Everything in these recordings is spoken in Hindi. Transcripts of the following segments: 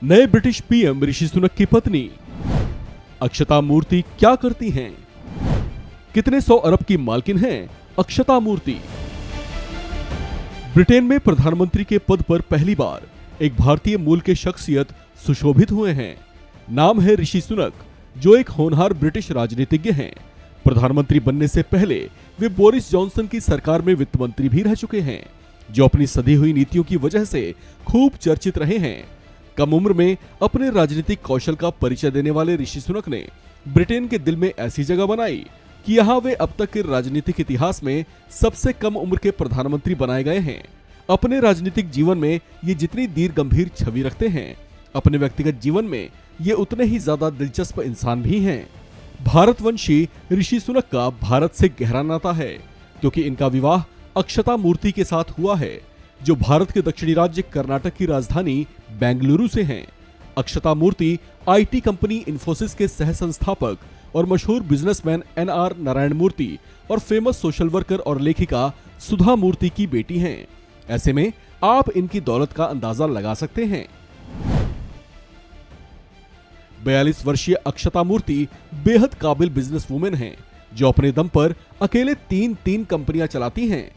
नए ब्रिटिश पीएम ऋषि सुनक की पत्नी अक्षता मूर्ति क्या करती हैं? कितने 100 अरब की मालकिन हैं अक्षता मूर्ति? ब्रिटेन में प्रधानमंत्री के पद पर पहली बार एक भारतीय मूल के शख्सियत सुशोभित हुए हैं। नाम है ऋषि सुनक, जो एक होनहार ब्रिटिश राजनीतिज्ञ हैं। प्रधानमंत्री बनने से पहले वे बोरिस जॉनसन की सरकार में वित्त मंत्री भी रह चुके हैं, जो अपनी सधी हुई नीतियों की वजह से खूब चर्चित रहे हैं। कम उम्र में अपने राजनीतिक कौशल का परिचय देने वाले ऋषि सुनक ने ब्रिटेन के दिल में ऐसी जगह बनाई कि यहाँ वे अब तक के राजनीतिक इतिहास में सबसे कम उम्र के प्रधानमंत्री बनाए गए हैं। अपने राजनीतिक जीवन में ये जितनी दीर्घ गंभीर छवि रखते हैं, अपने व्यक्तिगत जीवन में ये उतने ही ज्यादा दिलचस्प इंसान भी हैं। भारतवंशी ऋषि सुनक का भारत से गहरा नाता है, क्योंकि इनका विवाह अक्षता मूर्ति के साथ हुआ है, जो भारत के दक्षिणी राज्य कर्नाटक की राजधानी बेंगलुरु से हैं। अक्षता मूर्ति आईटी कंपनी इन्फोसिस के सह संस्थापक और मशहूर बिजनेसमैन एनआर नारायण मूर्ति और फेमस सोशल वर्कर और लेखिका सुधा मूर्ति की बेटी हैं। ऐसे में आप इनकी दौलत का अंदाजा लगा सकते हैं। 42 वर्षीय अक्षता मूर्ति बेहद काबिल बिजनेस वुमेन हैं, जो अपने दम पर अकेले तीन कंपनियां चलाती हैं,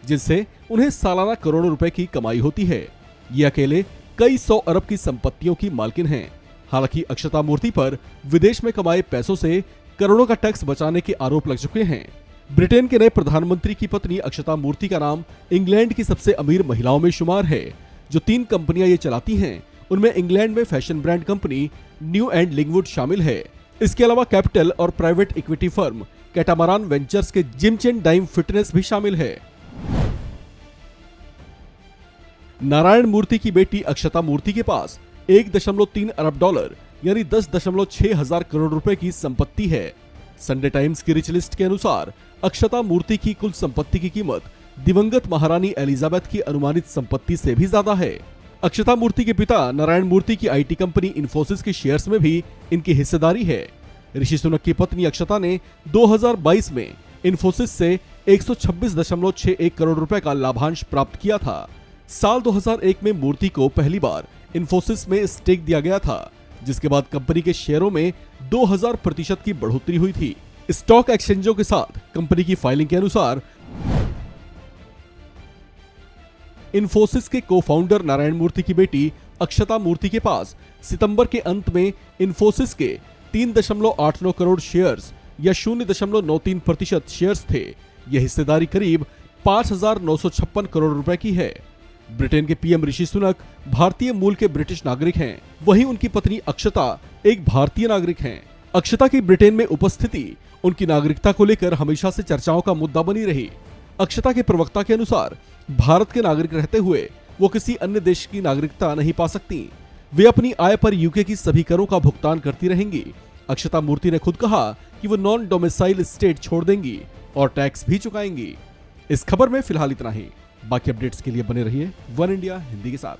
जिससे उन्हें सालाना करोड़ों रुपए की कमाई होती है। ये अकेले कई 100 अरब की संपत्तियों की मालकिन हैं। हालांकि अक्षता मूर्ति पर विदेश में कमाए पैसों से करोड़ों का टैक्स बचाने के आरोप लग चुके हैं। ब्रिटेन के नए प्रधानमंत्री की पत्नी अक्षता मूर्ति का नाम इंग्लैंड की सबसे अमीर महिलाओं में शुमार है। जो 3 कंपनियां ये चलाती हैं, उनमें इंग्लैंड में fashion brand company New and Lingwood शामिल है। इसके अलावा कैपिटल और private equity firm Catamaran Ventures के जिम चेन डाइम फिटनेस भी शामिल है। नारायण मूर्ति की बेटी अक्षता मूर्ति के पास 1.3 अरब डॉलर यानी 10.6 हजार करोड़ रुपए की संपत्ति है। संडे टाइम्स की रिच लिस्ट के अनुसार अक्षता मूर्ति की कुल संपत्ति की कीमत दिवंगत महारानी एलिजाबेथ की अनुमानित संपत्ति से भी ज्यादा है। अक्षता मूर्ति के पिता नारायण मूर्ति की आईटी कंपनी इन्फोसिस के शेयर्स में भी इनकी हिस्सेदारी है। ऋषि सुनक की पत्नी अक्षता ने 2022 में इन्फोसिस से 126.61 करोड़ रुपए का लाभांश प्राप्त किया था। साल 2001 में मूर्ति को पहली बार इन्फोसिस में स्टेक दिया गया था, जिसके बाद कंपनी के शेयरों में 2000% की बढ़ोतरी हुई थी। स्टॉक एक्सचेंजों के साथ कंपनी की फाइलिंग के अनुसार इन्फोसिस के को-फाउंडर नारायण मूर्ति की बेटी अक्षता मूर्ति के पास सितंबर के अंत में इन्फोसिस के 3.89 करोड़ शेयर्स या 0.93% शेयर्स थे। यह हिस्सेदारी करीब 5,956 करोड़ रुपए की है। ब्रिटेन के पीएम ऋषि सुनक भारतीय मूल के ब्रिटिश नागरिक हैं, वहीं उनकी पत्नी अक्षता एक भारतीय नागरिक हैं। अक्षता की ब्रिटेन में उपस्थिति उनकी नागरिकता को लेकर हमेशा से चर्चाओं का मुद्दा बनी रही। अक्षता के प्रवक्ता के अनुसार भारत के नागरिक रहते हुए वो किसी अन्य देश की नागरिकता नहीं पा सकती। वे अपनी आय पर यूके की सभी करों का भुगतान करती रहेंगी। अक्षता मूर्ति ने खुद कहा कि वो नॉन डोमिसाइल स्टेट छोड़ देंगी और टैक्स भी चुकाएंगी। इस खबर में फिलहाल इतना ही। बाकी अपडेट्स के लिए बने रहिए वन इंडिया हिंदी के साथ।